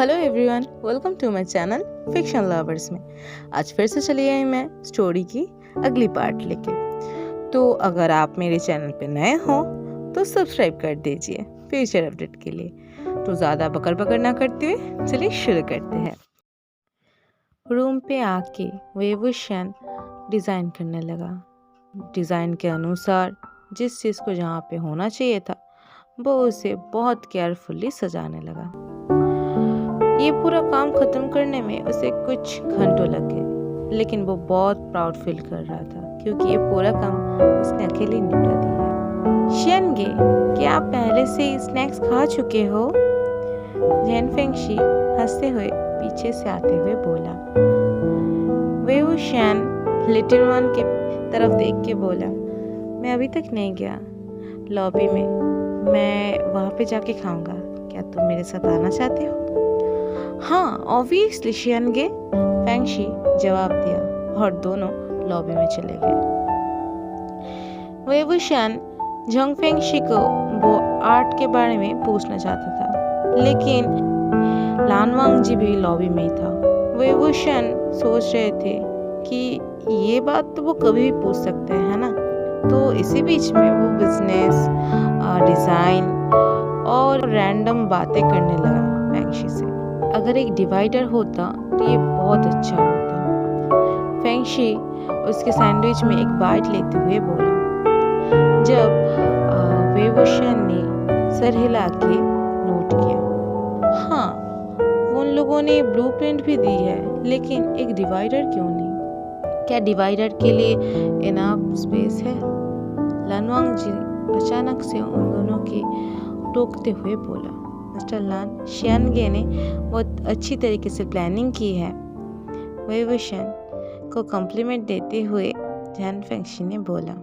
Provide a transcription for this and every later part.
Hello everyone, welcome to my channel fiction lovers में। आज फिर से चली आई मैं स्टोरी की अगली पार्ट लेके। तो अगर आप मेरे चैनल पे नए हो तो सब्सक्राइब कर दीजिए फ्यूचर अपडेट के लिए। तो ज़्यादा बकर बकर ना करते हुए चलिए शुरू करते हैं। रूम पे आके वेवुशन डिज़ाइन करने लगा। डिज़ाइन के अनुसार जिस चीज़ को जहाँ पे होना चाहिए था वो उसे बहुत केयरफुली सजाने लगा। ये पूरा काम खत्म करने में उसे कुछ घंटों लग गए, लेकिन वो बहुत प्राउड फील कर रहा था क्योंकि ये पूरा काम उसने अकेले निपटा दिया। शियनगे, क्या आप पहले से स्नैक्स खा चुके हो? जैन फेंगशी हंसते हुए पीछे से आते हुए बोला। वेवुशन लिटिल वन के तरफ देख के बोला, मैं अभी तक नहीं गया लॉबी में, मैं वहाँ पे जाके खाऊंगा। क्या तुम मेरे साथ आना चाहते हो? हाँ, ऑब्वियसली शियनगे, फेंगशी जवाब दिया और दोनों लॉबी में चले गए। वेवुशन जंग फेंगशी को वो आर्ट के बारे में पूछना चाहता था, लेकिन लानवांग जी भी लॉबी में ही था। वेवुशन सोच रहे थे कि ये बात तो वो कभी भी पूछ सकते हैं, है ना। तो इसी बीच में वो बिजनेस, डिज़ाइन और रैंडम बातें करने लगा फेंगशी से। अगर एक डिवाइडर होता तो ये बहुत अच्छा होता। फेंगशी उसके सैंडविच में एक बाइट लेते हुए बोला। जब वेवुशन ने सर हिला के नोट किया, हाँ, उन लोगों ने ब्लूप्रिंट भी दी है, लेकिन एक डिवाइडर क्यों नहीं? क्या डिवाइडर के लिए इनफ स्पेस है? लानवांग जी अचानक से उन दोनों के टोकते हुए बोला। मिस्टर लान, शियनगे ने बहुत अच्छी तरीके से प्लानिंग की है। वेवुशन को कॉम्प्लीमेंट देते हुए जैन फेंगशी ने बोला।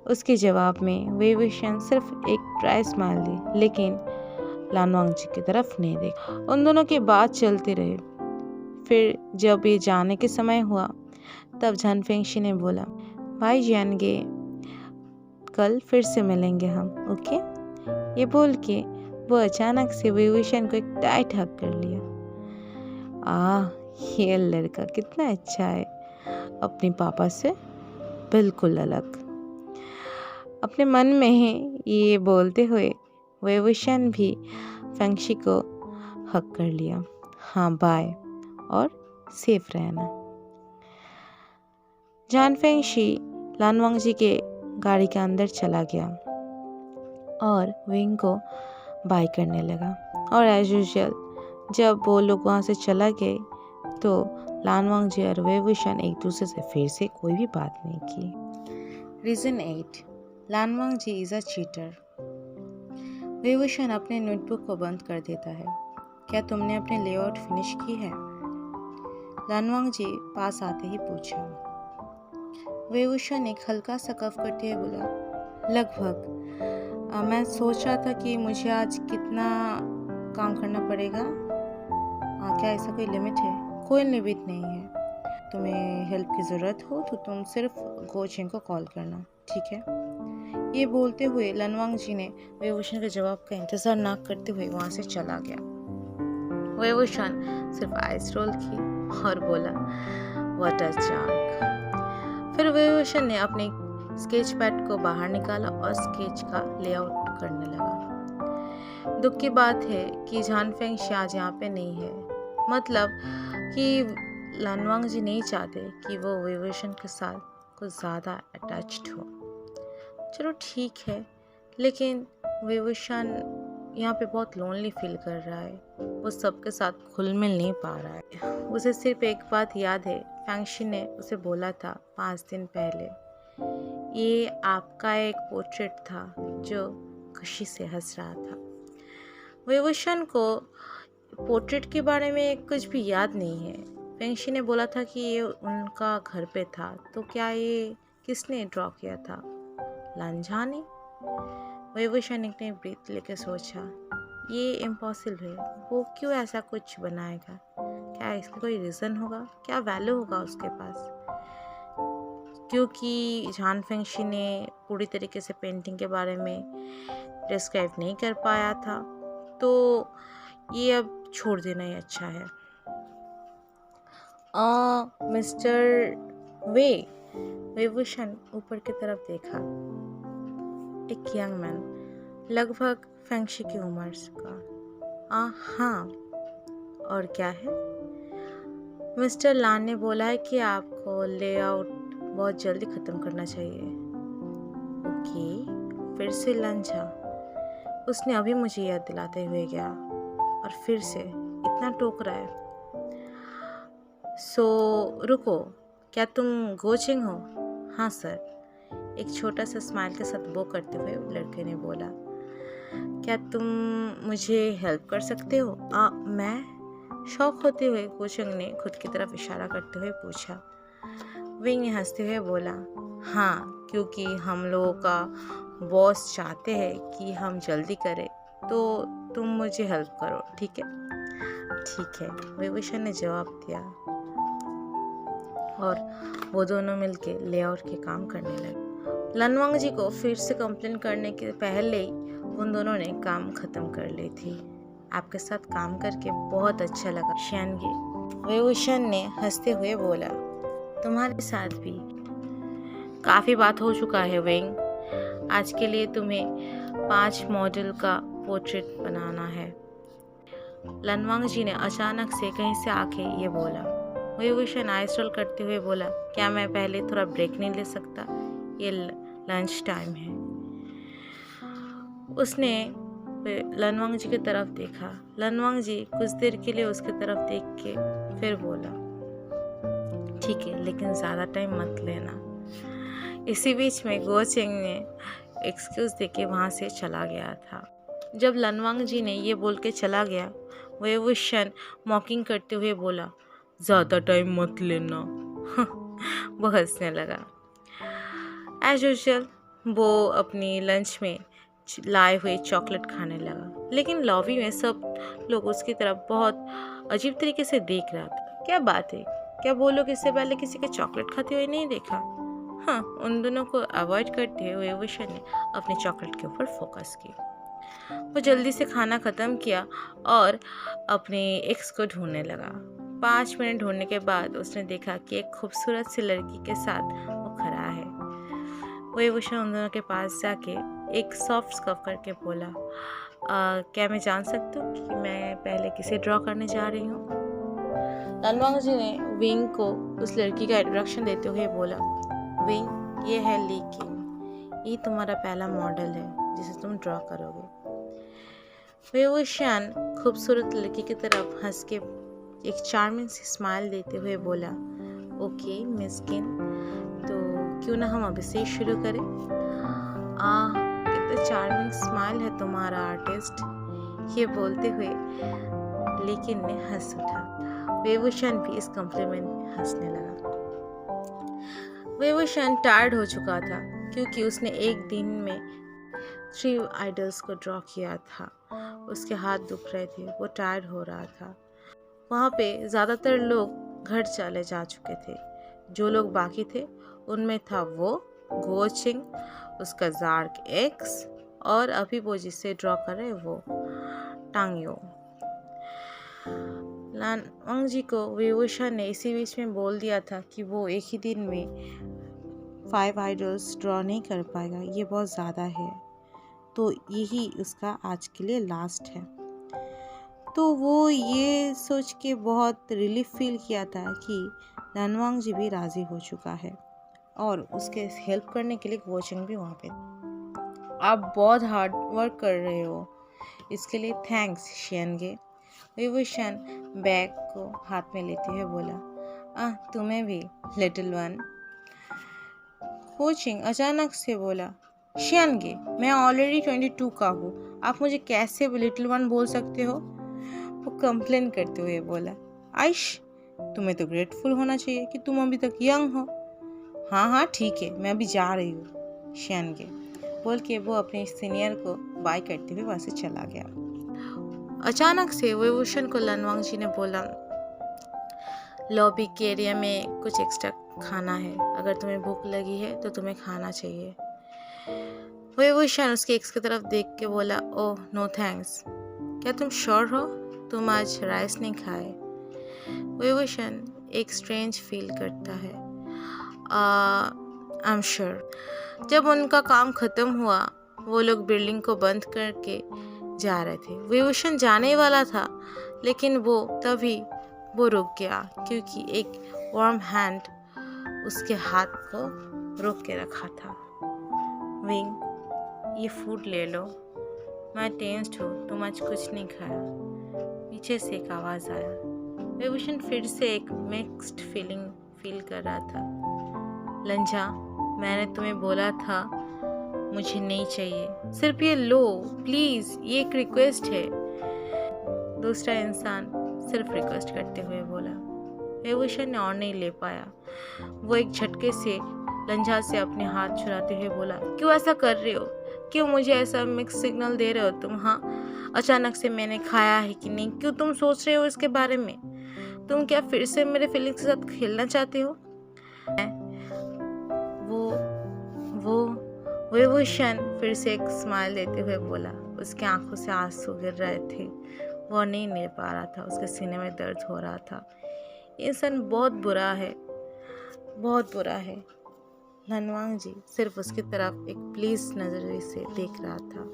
उसके जवाब में वेवुशन सिर्फ एक ड्राई स्माइल दी, लेकिन लानवांग जी की तरफ नहीं देखा। उन दोनों की बात चलती रही। फिर जब ये जाने के समय हुआ तब जैन फेंगशी ने बोला, भाई शियनगे, कल फिर से मिलेंगे हम, ओके? ये बोल के वो अचानक से वेवुशन को एक टाइट हग कर लिया। ये लड़का कितना अच्छा है, अपने पापा से बिल्कुल अलग। अपने मन में ही ये बोलते हुए वेवुशन भी फेंगशी को हग कर लिया। हाँ, बाय और सेफ रहना। जैन फेंगशी लानवांग जी के गाड़ी के अंदर चला गया और विंग को बाय करने लगा। और एज यूजुअल जब वो लोग वहाँ से चला गए तो लानवांग जी और वेवुशन एक दूसरे से फिर से कोई भी बात नहीं की। Region 8, Lanwang ji is a cheater. वेवुशन अपने नोटबुक को बंद कर देता है। क्या तुमने अपने लेआउट फिनिश की है? लानवांग जी पास आते ही पूछा। वेवुशन एक हल्का सा कफ करते हुए बोला, लगभग। मैं सोच रहा था कि मुझे आज कितना काम करना पड़ेगा। क्या ऐसा कोई लिमिट है? कोई लिमिट नहीं है। तुम्हें हेल्प की ज़रूरत हो तो तुम सिर्फ गोचेंग को कॉल करना, ठीक है? ये बोलते हुए लानवांग जी ने वेवुशन के जवाब का इंतज़ार ना करते हुए वहाँ से चला गया। वेवुशन सिर्फ आइस रोल की और बोला, व्हाट अ चार्क। फिर वेवुशन ने अपने स्केच पैड को बाहर निकाला और स्केच का लेआउट करने लगा। दुख की बात है कि जैन फेंगशी आज यहाँ पे नहीं है। मतलब कि लानवांग जी नहीं चाहते कि वो वेवुशन के साथ कुछ ज़्यादा अटैच्ड हो। चलो ठीक है, लेकिन वेवुशन यहाँ पे बहुत लोनली फील कर रहा है। वो सबके साथ घुल मिल नहीं पा रहा है। उसे सिर्फ एक बात याद है, फेंगशी ने उसे बोला था 5 दिन पहले, ये आपका एक पोर्ट्रेट था जो खुशी से हंस रहा था। वेवुशन को पोर्ट्रेट के बारे में कुछ भी याद नहीं है। फेंगशी ने बोला था कि ये उनका घर पे था, तो क्या ये किसने ड्रॉ किया था? लांझा ने? वेवुशन ने ब्रीथ लेकर सोचा, ये इम्पॉसिबल है। वो क्यों ऐसा कुछ बनाएगा? क्या इसका कोई रीज़न होगा? क्या वैल्यू होगा उसके पास? क्योंकि जैन फेंगशी ने पूरी तरीके से पेंटिंग के बारे में डिस्क्राइब नहीं कर पाया था, तो ये अब छोड़ देना ही अच्छा है। मिस्टर वे वेवुशन ऊपर की तरफ देखा। एक यंग मैन, लगभग फेंगशी की उम्र का। हाँ, और क्या है? मिस्टर लान ने बोला है कि आपको लेआउट बहुत जल्दी ख़त्म करना चाहिए। ओके, फिर से लंचा। उसने अभी मुझे याद दिलाते हुए गया और फिर से इतना टोक रहा है। रुको, क्या तुम गोचिंग हो? हाँ सर, एक छोटा सा स्माइल के साथ वो करते हुए लड़के ने बोला। क्या तुम मुझे हेल्प कर सकते हो? मैं? शौक होते हुए गोचिंग ने खुद की तरफ इशारा करते हुए पूछा। विंग हंसते हुए बोला, हाँ, क्योंकि हम लोगों का बॉस चाहते हैं कि हम जल्दी करें, तो तुम मुझे हेल्प करो, ठीक है? ठीक है, विभूषण ने जवाब दिया और वो दोनों मिलके लेआउट के काम करने लगे। लनवांग जी को फिर से कंप्लेन करने के पहले ही उन दोनों ने काम खत्म कर ली थी। आपके साथ काम करके बहुत अच्छा लगा शियानगे, विभूषण ने हंसते हुए बोला। तुम्हारे साथ भी काफ़ी बात हो चुका है वेंग। आज के लिए तुम्हें 5 मॉडल का पोर्ट्रेट बनाना है। लनवांग जी ने अचानक से कहीं से आके ये बोला। विभूषण आइस रोल करते हुए बोला, क्या मैं पहले थोड़ा ब्रेक नहीं ले सकता? ये लंच टाइम है। उसने लनवांग जी की तरफ देखा। लनवांग जी कुछ देर के लिए उसकी तरफ देख के फिर बोला, ठीक है, लेकिन ज़्यादा टाइम मत लेना। इसी बीच में गोचेंग ने एक्सक्यूज़ देके वहाँ से चला गया था। जब लनवांग जी ने ये बोल के चला गया, विभूषण मॉकिंग करते हुए बोला, ज़्यादा टाइम मत लेना। वो हंसने लगा। एज यूजुअल वो अपनी लंच में लाए हुए चॉकलेट खाने लगा, लेकिन लॉबी में सब लोग उसकी तरफ बहुत अजीब तरीके से देख रहा था। क्या बात है, क्या वो लोग इससे पहले किसी के चॉकलेट खाते हुए नहीं देखा? हाँ, उन दोनों को अवॉइड करते हुए विभूषण ने अपने चॉकलेट के ऊपर फोकस किया। वो जल्दी से खाना ख़त्म किया और अपने एक्स को ढूंढने लगा। 5 मिनट ढूंढने के बाद उसने देखा कि एक खूबसूरत सी लड़की के साथ वो खड़ा है। विभूषण उन दोनों के पास जाके एक सॉफ्ट स्कर्फ करके बोला, क्या मैं जान सकती हूँ कि मैं पहले किसे ड्रॉ करने जा रही हूँ? लनवांग जी ने विंग को उस लड़की का इंट्रोडक्शन देते हुए बोला, विंग, ये है ली किंग, ये तुम्हारा पहला मॉडल है जिसे तुम ड्रॉ करोगे। विभूषण खूबसूरत लड़की की तरफ हंस के एक चार्मिंग सी स्माइल देते हुए बोला, ओके मिस किंग, तो क्यों ना हम अभी से शुरू करें? कितना चार्मिंग स्माइल है तुम्हारा आर्टिस्ट। ये बोलते हुए लेकिन ने हंस उठा। विभूषण भी इस कॉम्प्लीमेंट में हंसने लगा। विभूषण टायर्ड हो चुका था क्योंकि उसने एक दिन में 3 आइडल्स को ड्रॉ किया था। उसके हाथ दुख रहे थे, वो टायर्ड हो रहा था। वहाँ पे ज़्यादातर लोग घर चले जा चुके थे। जो लोग बाकी थे उनमें था वो गोचिंग, उसका जार्क एक्स और अभी वो जिसे ड्रॉ कर रहे वो टांगयो। लनवांग जी को विभूषण ने इसी बीच में बोल दिया था कि वो एक ही दिन में 5 आइडल्स ड्रॉ नहीं कर पाएगा, ये बहुत ज़्यादा है, तो यही उसका आज के लिए लास्ट है। तो वो ये सोच के बहुत रिलीफ फील किया था कि लनवांग जी भी राज़ी हो चुका है और उसके हेल्प करने के लिए कोचिंग भी वहाँ पे। आप बहुत हार्ड वर्क कर रहे हो, इसके लिए थैंक्स शियानगे। विभूषण बैग को हाथ में लेते हुए बोला, तुम्हें भी लिटिल वन। कोचिंग अचानक से बोला, शियानगे, मैं ऑलरेडी 22 का हूँ, आप मुझे कैसे लिटिल वन बोल सकते हो? वो कंप्लेन करते हुए बोला, आइश, तुम्हें तो ग्रेटफुल होना चाहिए कि तुम अभी तक यंग हो। हाँ ठीक है, मैं अभी जा रही हूँ शियानगे, बोल के वो अपने सीनियर को बाय करते हुए वहाँ से चला गया। अचानक से विभूषण को लनवांग जी ने बोला, लॉबी के एरिया में कुछ एक्स्ट्रा खाना है, अगर तुम्हें भूख लगी है तो तुम्हें खाना चाहिए। विभूषण उसके एक्स की तरफ देख के बोला, ओह नो थैंक्स। क्या तुम श्योर हो तुम आज राइस नहीं खाए। विभूषण एक स्ट्रेंज फील करता है। I am sure. जब उनका काम खत्म हुआ वो लोग बिल्डिंग को बंद करके जा रहे थे। विभूषण जाने वाला था लेकिन तभी वो रुक गया क्योंकि एक वार्म हैंड उसके हाथ को रोक के रखा था। विंग, ये फूड ले लो। मैं टेंस्ड हूँ, तुम आज कुछ नहीं खाया। पीछे से एक आवाज़ आया। विभूषण फिर से एक मिक्स्ड फीलिंग फील कर रहा था। लंजा, मैंने तुम्हें बोला था मुझे नहीं चाहिए। सिर्फ ये लो प्लीज़, ये एक रिक्वेस्ट है। दूसरा इंसान सिर्फ रिक्वेस्ट करते हुए बोला। विभूषण ने और नहीं ले पाया। वो एक झटके से लंजा से अपने हाथ छुड़ाते हुए बोला, क्यों ऐसा कर रहे हो? क्यों मुझे ऐसा मिक्स सिग्नल दे रहे हो तुम? हाँ, अचानक से मैंने खाया है कि नहीं, क्यों तुम सोच रहे हो इसके बारे में? तुम क्या फिर से मेरे फीलिंग्स के साथ खेलना चाहते हो? वो विभूषण फिर से एक स्माइल देते हुए बोला। उसके आंखों से आंसू गिर रहे थे। वो नहीं ले पा रहा था, उसके सीने में दर्द हो रहा था। इंसान बहुत बुरा है, बहुत बुरा है। लनवांग जी सिर्फ उसकी तरफ एक प्लीज नजर से देख रहा था।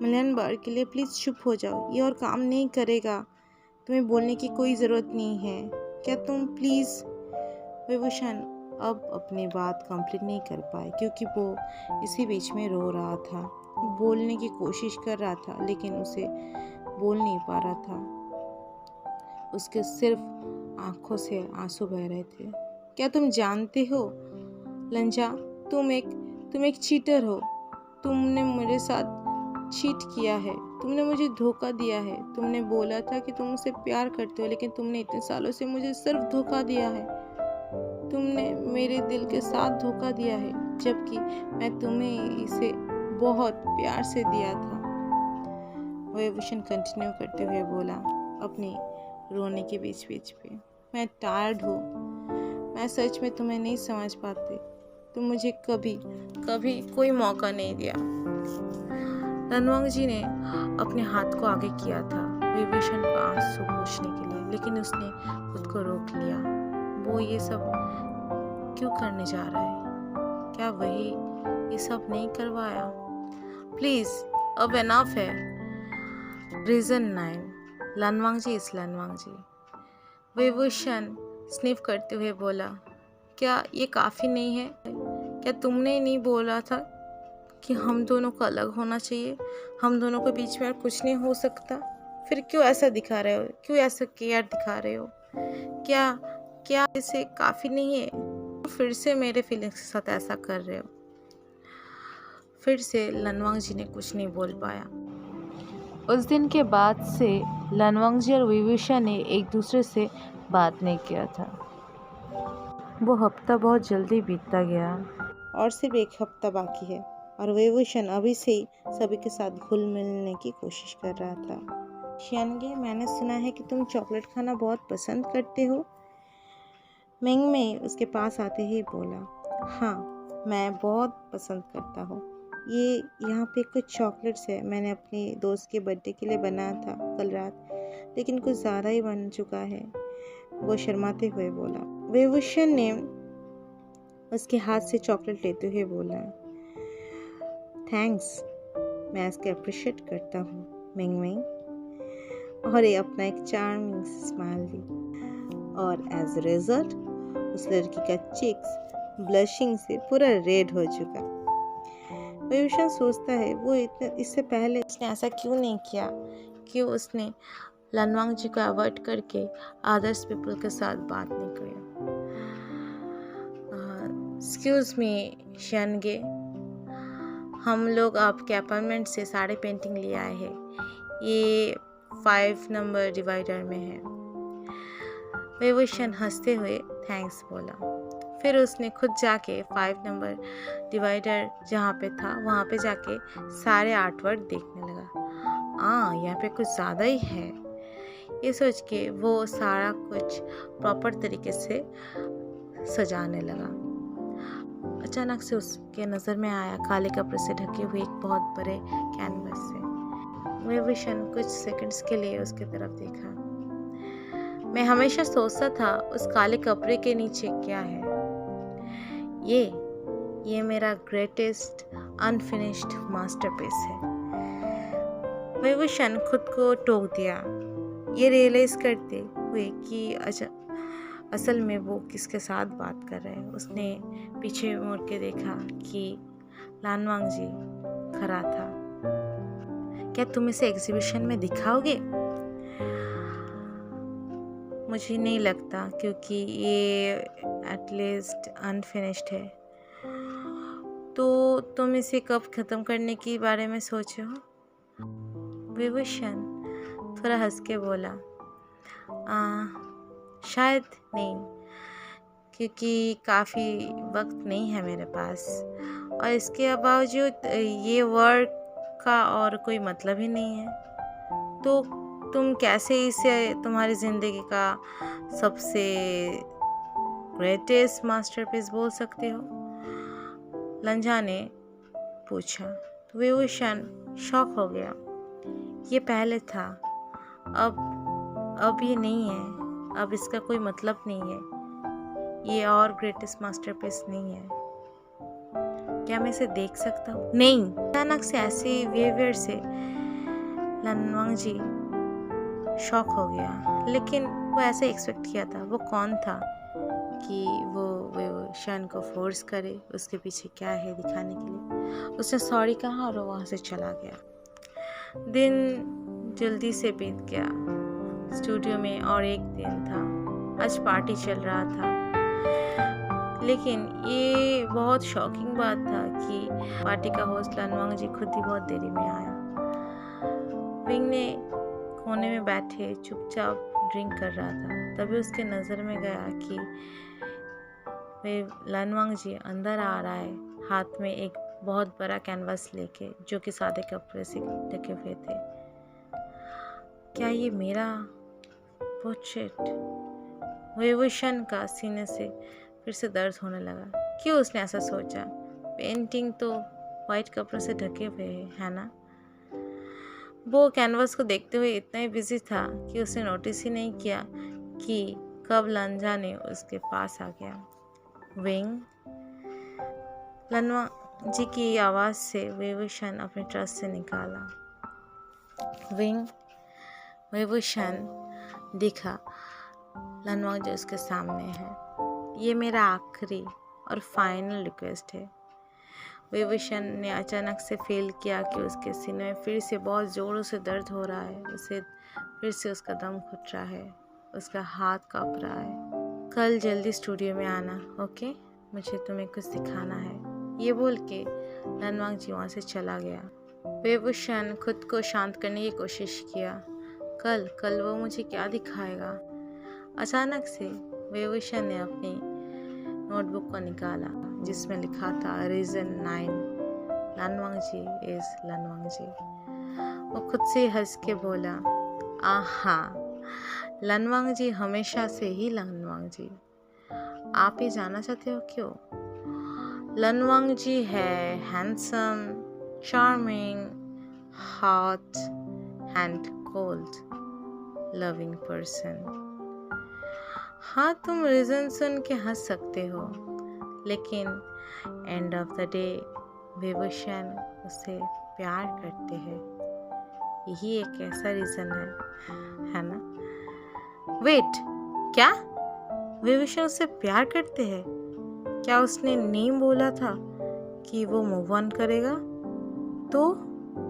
मिलियन बार के लिए प्लीज चुप हो जाओ, ये और काम नहीं करेगा। तुम्हें बोलने की कोई ज़रूरत नहीं है। क्या तुम प्लीज़? विभूषण अब अपनी बात कंप्लीट नहीं कर पाए क्योंकि वो इसी बीच में रो रहा था। बोलने की कोशिश कर रहा था लेकिन उसे बोल नहीं पा रहा था। उसके सिर्फ आंखों से आंसू बह रहे थे। क्या तुम जानते हो लंजा, तुम एक चीटर हो। तुमने मेरे साथ चीट किया है। तुमने मुझे धोखा दिया है। तुमने बोला था कि तुम मुझसे प्यार करते हो लेकिन तुमने इतने सालों से मुझे सिर्फ धोखा दिया है। तुमने मेरे दिल के साथ धोखा दिया है जबकि मैं तुम्हें इसे बहुत प्यार से दिया था। विभूषण कंटिन्यू करते हुए बोला अपने रोने के बीच बीच पे, मैं टायर्ड हूँ। मैं सच में तुम्हें नहीं समझ पाते। तुम मुझे कभी कोई मौका नहीं दिया। लनवांग जी ने अपने हाथ को आगे किया था विभूषण को आंसू पोंछने के लिए, लेकिन उसने खुद को रोक लिया। वो ये सब क्यों करने जा रहा है? क्या वही ये सब नहीं करवाया? प्लीज, अब एनफ है। रीजन 9, लनवांग जी इस लनवांग जी। विभूषण स्निफ करते हुए बोला, क्या ये काफ़ी नहीं है? क्या तुमने नहीं बोला था कि हम दोनों को अलग होना चाहिए? हम दोनों के बीच में और कुछ नहीं हो सकता? फिर क्यों ऐसा दिखा रहे हो? क्यों ऐसा केयर दिखा रहे हो? क्या इसे काफ़ी नहीं है? फिर से मेरे फीलिंग्स के साथ ऐसा कर रहे हो? फिर से लनवांग जी ने कुछ नहीं बोल पाया। उस दिन के बाद से लनवांग जी और विभूषण ने एक दूसरे से बात नहीं किया था। वो हफ्ता बहुत जल्दी बीतता गया और सिर्फ एक हफ्ता बाकी है और विभूषण अभी से ही सभी के साथ घुल मिलने की कोशिश कर रहा था। शियानगे, मैंने सुना है कि तुम चॉकलेट खाना बहुत पसंद करते हो। मिंगमे उसके पास आते ही बोला, हाँ मैं बहुत पसंद करता हूँ। ये यहाँ पे कुछ चॉकलेट्स है, मैंने अपने दोस्त के बर्थडे के लिए बनाया था कल रात, लेकिन कुछ ज़्यादा ही बन चुका है। वो शर्माते हुए बोला। विभूषण ने उसके हाथ से चॉकलेट लेते हुए बोला, थैंक्स, मैं इसके अप्रिशिएट करता हूँ मिंग। और ये अपना एक चार्मिंग स्माइल दी और एज अ रिजल्ट उस लड़की का चीक्स ब्लशिंग से पूरा रेड हो चुका। विभूषण सोचता है वो इससे पहले उसने ऐसा क्यों नहीं किया, क्यों उसने लनवांग जी को अवॉइड करके अदर्स पीपल के साथ बात नहीं किया। एक्सक्यूज मी शियानगे, हम लोग आपके अपार्टमेंट से साड़ी पेंटिंग ले आए हैं। ये 5 नंबर डिवाइडर में है। विभूषण हंसते हुए थैंक्स बोला। फिर उसने खुद जाके 5 नंबर डिवाइडर जहाँ पे था वहाँ पे जाके सारे आर्टवर्क देखने लगा। यहाँ पे कुछ ज़्यादा ही है। ये सोच के वो सारा कुछ प्रॉपर तरीके से सजाने लगा। अचानक से उसके नज़र में आया काले कपड़े से ढके हुए एक बहुत बड़े कैनवस से। विभूषण कुछ सेकंड्स के लिए उसकी तरफ देखा। मैं हमेशा सोचता था उस काले कपड़े के नीचे क्या है। ये मेरा ग्रेटेस्ट अनफिनिश्ड मास्टरपीस है। विभूषण खुद को टोक दिया, ये रियलाइज करते हुए कि असल में वो किसके साथ बात कर रहे हैं। उसने पीछे मुड़ के देखा कि लानवांग जी खड़ा था। क्या तुम इसे एग्जीबिशन में दिखाओगे? मुझे नहीं लगता, क्योंकि ये एटलीस्ट अनफिनिश्ड है। तो तुम इसे कब ख़त्म करने के बारे में सोचे हो? विभूषण थोड़ा हंस के बोला, शायद नहीं, क्योंकि काफ़ी वक्त नहीं है मेरे पास, और इसके बावजूद ये वर्क का और कोई मतलब ही नहीं है। तो तुम कैसे इसे तुम्हारी ज़िंदगी का सबसे ग्रेटेस्ट मास्टरपीस बोल सकते हो? लंजा ने पूछा। तो विभूषण शॉक हो गया। ये पहले था, अब ये नहीं है। अब इसका कोई मतलब नहीं है। ये और ग्रेटेस्ट मास्टरपीस नहीं है। क्या मैं इसे देख सकता हूँ? नहीं। अचानक से ऐसे बिहेवियर से लानवांग जी शॉक हो गया, लेकिन वो ऐसे एक्सपेक्ट किया था। वो कौन था कि वो विभूषण को फोर्स करे उसके पीछे क्या है दिखाने के लिए। उसने सॉरी कहा और वो वहाँ से चला गया। दिन जल्दी से बीत गया। स्टूडियो में और एक दिन था। आज पार्टी चल रहा था, लेकिन ये बहुत शॉकिंग बात था कि पार्टी का होस्ट लानवांग जी खुद ही बहुत देरी में आया। विंग ने कोने में बैठे चुपचाप ड्रिंक कर रहा था। तभी उसके नज़र में गया कि वे लानवांग जी अंदर आ रहा है, हाथ में एक बहुत बड़ा कैनवास लेके, जो कि सादे कपड़े से ढके हुए थे। क्या ये मेरा पोर्ट्रेट? विभूषण का सीने से फिर से दर्द होने लगा। क्यों उसने ऐसा सोचा? पेंटिंग तो वाइट कपड़ों से ढके हुए है ना? वो कैनवास को देखते हुए इतना ही बिजी था कि उसने नोटिस ही नहीं किया कि कब लंजा ने उसके पास आ गया। विंग, लनवा जी की आवाज़ से विभूषण अपने ट्रस्ट से निकाला। विंग। विभूषण दिखा लानवांग जी उसके सामने है। ये मेरा आखिरी और फाइनल रिक्वेस्ट है। विभूषण ने अचानक से फील किया कि उसके सीने में फिर से बहुत ज़ोरों से दर्द हो रहा है। उसे फिर से उसका दम घुट रहा है, उसका हाथ काँप रहा है। कल जल्दी स्टूडियो में आना, ओके? मुझे तुम्हें कुछ दिखाना है। ये बोल के लानवांग जी वहाँ से चला गया। विभूषण खुद को शांत करने की कोशिश किया। कल वो मुझे क्या दिखाएगा? अचानक से विभूषण ने अपनी नोटबुक को निकाला, जिसमें लिखा था रीज़न 9, लानवांग जी इज़ लानवांग जी। वो खुद से हंस के बोला, आहा, लानवांग जी हमेशा से ही लानवांग जी। आप ही जानना चाहते हो क्यों? लानवांग जी है handsome, charming, hot and cold loving person. हाँ, तुम रीज़न सुन के हंस सकते हो, लेकिन end of the day Vibhushan उसे प्यार करते हैं। यही एक ऐसा रीज़न है ना? वेट, क्या विभूषण उससे प्यार करते हैं? क्या उसने नहीं बोला था कि वो मूव ऑन करेगा? तो